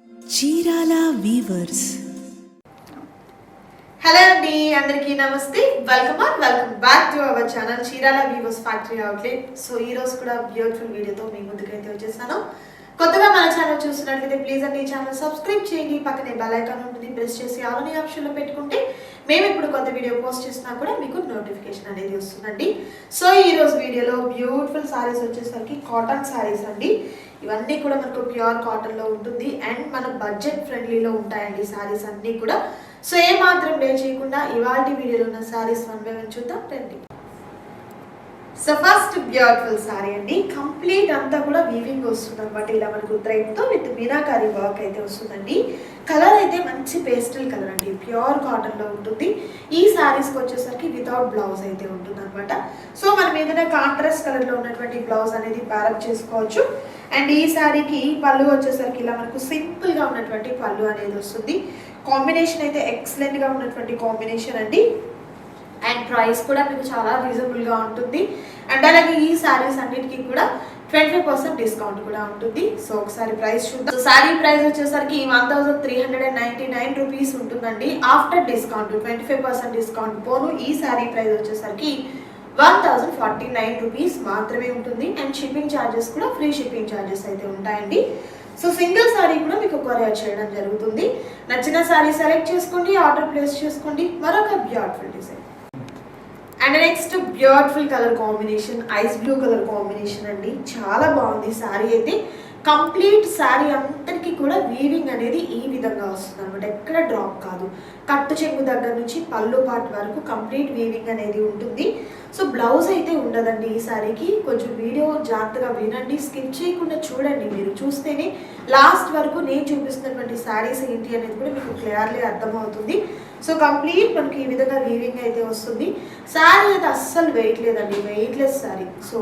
Chirala weavers. Hello అండి, అందరికీ నమస్తే. Welcome back to our channel Chirala weavers factory outlet. So ఈ రోజు కూడా బ్యూటిఫుల్ వీడియోతో మీ ముందుకైతే వచ్చేసాను. కొత్తగా మన ఛానల్ చూస్తున్నట్లయితే ప్లీజ్ అండి ఈ ఛానల్ సబ్స్క్రైబ్ చేయండి. పక్కనే బెల్ ఐకాన్ ఉంటుంది, ప్రెస్ చేసి ఆల్ అనే ఆప్షన్లో పెట్టుకుంటే మేము ఇప్పుడు కొత్త వీడియో పోస్ట్ చేసినా కూడా మీకు నోటిఫికేషన్ అనేది వస్తుందండి. సో ఈ రోజు వీడియోలో బ్యూటిఫుల్ సారీస్ వచ్చేసరికి కాటన్ సారీస్ అండి. ఇవన్నీ కూడా మనకు ప్యూర్ కాటన్లో ఉంటుంది అండ్ మన బడ్జెట్ ఫ్రెండ్లీలో ఉంటాయండి సారీస్ అన్నీ కూడా. సో ఏ మాత్రం లే చేయకుండా ఇవాళ వీడియోలో ఉన్న సారీస్ వన్ బై వన్ చూద్దాం రండి. సో ఫస్ట్ బ్యూటిఫుల్ సారీ అండి, కంప్లీట్ అంతా కూడా వీవింగ్ వస్తుంది అనమాట. ఇలా మనకు థ్రెడ్తో విత్ మీనాకారీ వర్క్ అయితే వస్తుందండి. కలర్ అయితే మంచి పేస్టల్ కలర్ అండి, ప్యూర్ కాటన్లో ఉంటుంది. ఈ సారీస్కి వచ్చేసరికి వితౌట్ బ్లౌజ్ అయితే ఉంటుంది అనమాట. సో మనం ఏదైనా కాంట్రాస్ట్ కలర్లో ఉన్నటువంటి బ్లౌజ్ అనేది ప్యారప్ చేసుకోవచ్చు. అండ్ ఈ సారీకి పళ్ళు వచ్చేసరికి ఇలా మనకు సింపుల్గా ఉన్నటువంటి పళ్ళు అనేది వస్తుంది. కాంబినేషన్ అయితే ఎక్సలెంట్గా ఉన్నటువంటి కాంబినేషన్ అండి. అండ్ ప్రైస్ కూడా మీకు చాలా రీజనబుల్గా ఉంటుంది. అండ్ అలాగే ఈ శారీస్ అన్నిటికీ కూడా 25% డిస్కౌంట్ కూడా ఉంటుంది. సో ఒకసారి ప్రైస్ చూద్దాం. సో శారీ ప్రైస్ వచ్చేసరికి 1399 రూపీస్ ఉంటుందండి. ఆఫ్టర్ డిస్కౌంట్ 25% డిస్కౌంట్ పోను ఈ శారీ ప్రైస్ వచ్చేసరికి 1049 రూపీస్ మాత్రమే ఉంటుంది. అండ్ షిప్పింగ్ ఛార్జెస్ కూడా ఫ్రీ షిప్పింగ్ ఛార్జెస్ అయితే ఉంటాయండి. సో సింగిల్ సారీ కూడా మీకు కొరియర్ చేయడం జరుగుతుంది. నచ్చిన సారీ సెలెక్ట్ చేసుకోండి, ఆర్డర్ ప్లేస్ చేసుకోండి. మరొక beautiful design and next beautiful colour combination, ice blue colour combination అండి. చాలా బాగుంది సారీ అయితే. కంప్లీట్ శారీ అంతటికి కూడా వీవింగ్ అనేది ఈ విధంగా వస్తుంది అనమాట, ఎక్కడ డ్రాప్ కాదు. కట్టు చెంగు దగ్గర నుంచి పళ్ళు పార్ట్ వరకు కంప్లీట్ వీవింగ్ అనేది ఉంటుంది. సో బ్లౌజ్ అయితే ఉండదండి ఈ శారీకి. కొంచెం వీడియో జాగ్రత్తగా వినండి, స్కిప్ చేయకుండా చూడండి. మీరు చూస్తేనే లాస్ట్ వరకు నేను చూపిస్తున్నటువంటి శారీస్ ఏంటి అనేది కూడా మీకు క్లియర్లీ అర్థమవుతుంది. సో కంప్లీట్ మనకి ఈ విధంగా వీవింగ్ అయితే వస్తుంది. శారీ అయితే అస్సలు వెయిట్ లేదండి, వెయిట్లెస్ శారీ. సో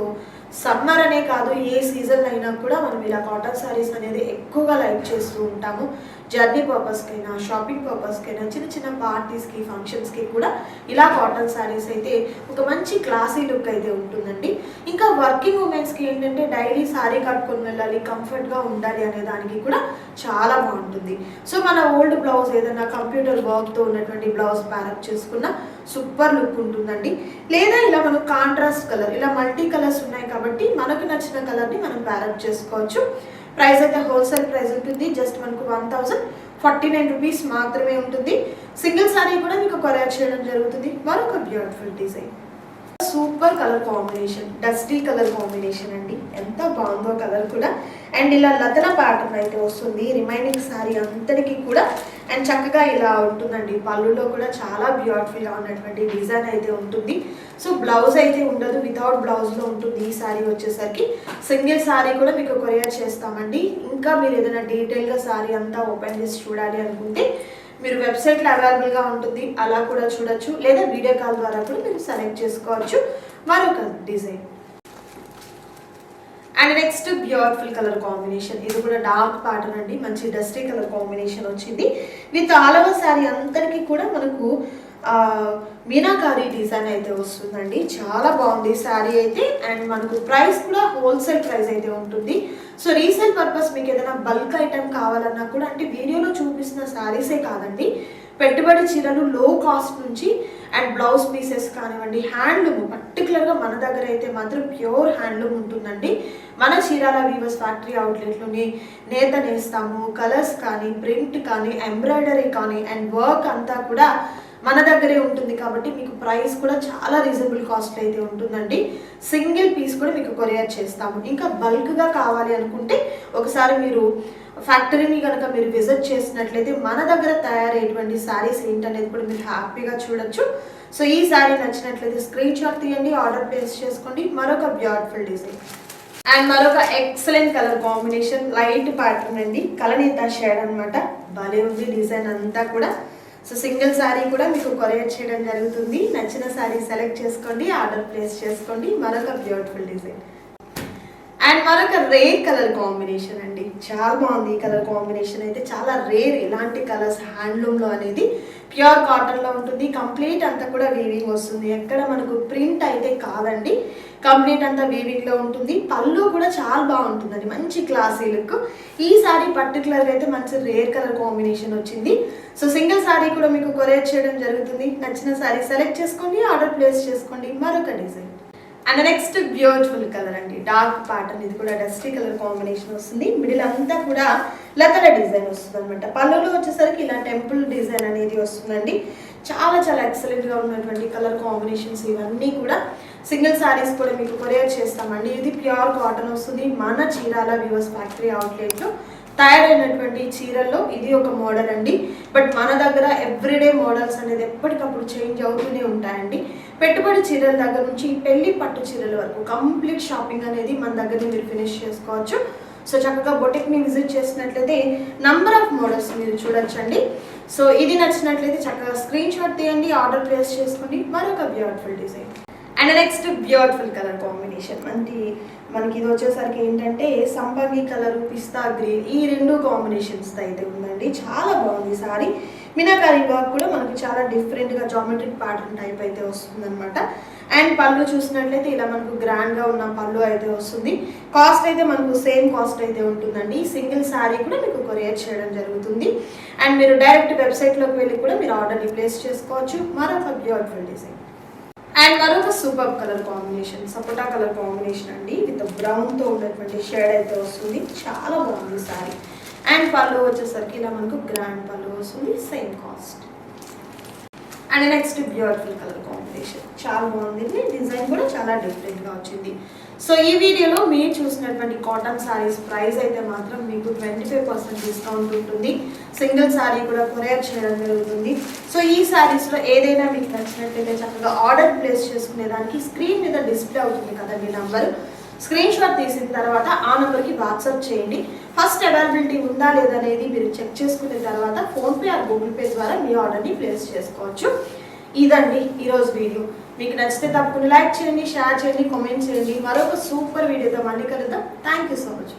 సమ్మర్ అనే కాదు, ఏ సీజన్ అయినా కూడా మనం ఇలా కాటన్ శారీస్ అనేది ఎక్కువగా లైక్ చేస్తూ ఉంటాము. జర్నీ పర్పస్కైనా, షాపింగ్ పర్పస్కైనా, చిన్న చిన్న పార్టీస్కి, ఫంక్షన్స్కి కూడా ఇలా కాటన్ శారీస్ అయితే ఒక మంచి క్లాసీ లుక్ అయితే ఉంటుందండి. ఇంకా వర్కింగ్ ఉమెన్స్కి ఏంటంటే డైలీ శారీ కట్టుకొని వెళ్ళాలి, కంఫర్ట్గా ఉండాలి అనే దానికి కూడా చాలా బాగుంటుంది. సో మన ఓల్డ్ బ్లౌజ్ ఏదైనా కంప్యూటర్ వర్క్తో ఉన్నటువంటి బ్లౌజ్ ప్యారప్ చేసుకున్న సూపర్ లుక్ ఉంటుందండి. లేదా ఇలా మనం కాంట్రాస్ట్ కలర్, ఇలా మల్టీ కలర్స్ ఉన్నాయి కాబట్టి మనకు నచ్చిన కలర్ని మనం ప్యారప్ చేసుకోవచ్చు. ప్రైస్ అయితే హోల్సేల్ ప్రైస్ ఉంటుంది, జస్ట్ మనకు 1049 రూపీస్ మాత్రమే ఉంటుంది. సింగిల్ సారీ కూడా మీకు కొరియర్ చేయడం జరుగుతుంది. మరొక beautiful design, super colour combination, dusty colour combination అండి. ఎంత బాగుందో కలర్ కూడా. అండ్ ఇలా లతన ప్యాటర్న్ అయితే వస్తుంది రిమైనింగ్ శారీ అంతటికి కూడా. అండ్ చక్కగా ఇలా ఉంటుందండి. పళ్ళులో కూడా చాలా బ్యూటిఫుల్గా ఉన్నటువంటి డిజైన్ అయితే ఉంటుంది. సో బ్లౌజ్ అయితే ఉండదు, వితౌట్ బ్లౌజ్లో ఉంటుంది ఈ శారీ వచ్చేసరికి. సింగిల్ శారీ కూడా మీకు కొరియర్ చేస్తామండి. ఇంకా మీరు ఏదైనా డీటెయిల్గా శారీ అంతా ఓపెన్ చేసి చూడాలి అనుకుంటే మీరు వెబ్సైట్లో అవైలబుల్గా ఉంటుంది, అలా కూడా చూడొచ్చు. లేదా వీడియో కాల్ ద్వారా కూడా మీరు సెలెక్ట్ చేసుకోవచ్చు. మరొక design and next beautiful colour combination, ఇది కూడా డార్క్ ప్యాటర్న్ అండి. మంచి డస్టీ కలర్ కాంబినేషన్ వచ్చింది. విత్ ఆల్ ఓవర్ శారీ అంతటికి కూడా మనకు మీనాకారీ డిజైన్ అయితే వస్తుందండి. చాలా బాగుంది శారీ అయితే. అండ్ మనకు ప్రైస్ కూడా హోల్సేల్ ప్రైస్ అయితే ఉంటుంది. సో రీసేల్ పర్పస్ మీకు ఏదైనా బల్క్ ఐటెం కావాలన్నా కూడా, అంటే వీడియోలో చూపిస్తున్న శారీసే కాదండి, పెట్టుబడి చీరలు లో కాస్ట్ నుంచి అండ్ బ్లౌజ్ పీసెస్ కానివ్వండి, హ్యాండ్లూమ్ పర్టికులర్గా మన దగ్గర అయితే మాత్రం ప్యూర్ హ్యాండ్లూమ్ ఉంటుందండి. మన చీరాల వీవర్స్ ఫ్యాక్టరీ అవుట్లెట్లోనే నేత నేస్తాము. కలర్స్ కానీ, ప్రింట్ కానీ, ఎంబ్రాయిడరీ కానీ అండ్ వర్క్ అంతా కూడా మన దగ్గరే ఉంటుంది కాబట్టి మీకు ప్రైస్ కూడా చాలా రీజనబుల్ కాస్ట్ అయితే ఉంటుందండి. సింగిల్ పీస్ కూడా మీకు కొరియర్ చేస్తాము. ఇంకా బల్క్గా కావాలి అనుకుంటే ఒకసారి మీరు ఫ్యాక్టరీని కనుక మీరు విజిట్ చేసినట్లయితే మన దగ్గర తయారయ్యేటువంటి శారీస్ ఏంటనేది కూడా మీరు హ్యాపీగా చూడొచ్చు. సో ఈ శారీ నచ్చినట్లయితే స్క్రీన్ షాట్ తీయండి, ఆర్డర్ ప్లేస్ చేసుకోండి. మరొక బ్యూటిఫుల్ డిజైన్ అండ్ మరొక excellent colour combination, light pattern అండి, కలనేత షేడ్ అనమాట. భలే ఉంది డిజైన్ అంతా కూడా. సో సింగిల్ శారీ కూడా మీకు కొరియర్ చేయడం జరుగుతుంది. నచ్చిన శారీ సెలెక్ట్ చేసుకోండి, ఆర్డర్ ప్లేస్ చేసుకోండి. మరొక బ్యూటిఫుల్ డిజైన్ అండ్ మరొక రేర్ కలర్ కాంబినేషన్ అండి, చాలా బాగుంది. ఈ కలర్ కాంబినేషన్ అయితే చాలా రేర్. ఇలాంటి కలర్స్ హ్యాండ్లూమ్లో అనేది ప్యూర్ కాటన్లో ఉంటుంది. కంప్లీట్ అంతా కూడా వీవింగ్ వస్తుంది, ఎక్కడ మనకు ప్రింట్ అయితే కాదండి. కంప్లీట్ అంతా వీవింగ్లో ఉంటుంది. పళ్ళు కూడా చాలా బాగుంటుందండి, మంచి క్లాసీ లుక్. ఈ సారీ పర్టికులర్గా అయితే మంచి రేర్ కలర్ కాంబినేషన్ వచ్చింది. సో సింగిల్ సారీ కూడా మీకు కొరియర్ చేయడం జరుగుతుంది. నచ్చిన సారీ సెలెక్ట్ చేసుకోండి, ఆర్డర్ ప్లేస్ చేసుకోండి. మరొక design and next beautiful colour అండి, డార్క్ ప్యాటర్న్. ఇది కూడా డస్టీ కలర్ కాంబినేషన్ వస్తుంది. మిడిల్ అంతా కూడా లతల డిజైన్ వస్తుంది అనమాట. పళ్ళులో వచ్చేసరికి ఇలా టెంపుల్ డిజైన్ అనేది వస్తుందండి. చాలా చాలా ఎక్సలెంట్గా ఉన్నటువంటి కలర్ కాంబినేషన్స్ ఇవన్నీ కూడా. సింగిల్ సారీస్ కూడా మీకు కొరియర్ చేస్తామండి. ఇది ప్యూర్ కాటన్ వస్తుంది. మన చీరాల వీవర్స్ ఫ్యాక్టరీ అవుట్లెట్లో తయారైనటువంటి చీరల్లో ఇది ఒక మోడల్ అండి. బట్ మన దగ్గర ఎవ్రీడే మోడల్స్ అనేది ఎప్పటికప్పుడు చేంజ్ అవుతూనే ఉంటాయండి. పెట్టుబడి చీరల దగ్గర నుంచి పెళ్లి పట్టు చీరల వరకు కంప్లీట్ షాపింగ్ అనేది మన దగ్గర మీరు ఫినిష్ చేసుకోవచ్చు. సో చక్కగా బొటిక్ని విజిట్ చేసినట్లయితే నంబర్ ఆఫ్ మోడల్స్ మీరు చూడొచ్చండి. సో ఇది నచ్చినట్లయితే చక్కగా స్క్రీన్ షాట్ తీయండి, ఆర్డర్ ప్లేస్ చేసుకోండి. మరొక beautiful design and next beautiful colour combination. మనకి ఇది వచ్చేసరికి ఏంటంటే సంపంగి కలర్, పిస్తా గ్రీన్, ఈ రెండు కాంబినేషన్స్ అయితే ఉందండి. చాలా బాగుంది సారీ. మీనాకారి వర్క్ కూడా మనకి చాలా డిఫరెంట్గా జామెట్రిక్ ప్యాటర్న్ టైప్ అయితే వస్తుంది అనమాట. అండ్ పళ్ళు చూసినట్లయితే ఇలా మనకు గ్రాండ్గా ఉన్న పళ్ళు అయితే వస్తుంది. కాస్ట్ అయితే మనకు సేమ్ కాస్ట్ అయితే ఉంటుందండి. సింగిల్ శారీ కూడా మీకు కొరియర్ చేయడం జరుగుతుంది. అండ్ మీరు డైరెక్ట్ వెబ్సైట్లోకి వెళ్ళి కూడా మీరు ఆర్డర్ని ప్లేస్ చేసుకోవచ్చు. మరొక బ్యూటిఫుల్ డిజైన్ అండ్ మరొక సూపర్ కలర్ కాంబినేషన్, సపోటా కలర్ కాంబినేషన్ అండి. విత్ బ్రౌన్తో ఉన్నటువంటి షేడ్ అయితే వస్తుంది. చాలా బాగుంది సారీ. అండ్ పళ్ళు వచ్చేసరికి ఇలా మనకు గ్రాండ్ పళ్ళు వస్తుంది, same cost. And next beautiful colour combination, చాలా బాగుంది. డిజైన్ కూడా చాలా డిఫరెంట్గా వచ్చింది. సో ఈ వీడియోలో మీరు చూసినటువంటి కాటన్ సారీస్ ప్రైస్ అయితే మాత్రం మీకు 25% డిస్కౌంట్ ఉంటుంది. సింగిల్ సారీ కూడా కొరియర్ చేయడం జరుగుతుంది. సో ఈ సారీస్లో ఏదైనా మీకు నచ్చినట్లయితే చక్కగా ఆర్డర్ ప్లేస్ చేసుకునేదానికి స్క్రీన్ మీద డిస్ప్లే అవుతుంది కదండి నంబర్. స్క్రీన్ షాట్ తీసిన తర్వాత ఆ నెంబర్కి వాట్సాప్ చేయండి. ఫస్ట్ అవైలబిలిటీ ఉందా లేదనేది మీరు చెక్ చేసుకున్న తర్వాత ఫోన్పే ఆర్ గూగుల్ పే ద్వారా మీ ఆర్డర్ని ప్లేస్ చేసుకోవచ్చు. ఇదండి ఈరోజు వీడియో. మీకు నచ్చితే తప్పకుండా లైక్ చేయండి, షేర్ చేయండి, కామెంట్ చేయండి. మరొక సూపర్ వీడియోతో మళ్ళీ కలుద్దాం. Thank you so much.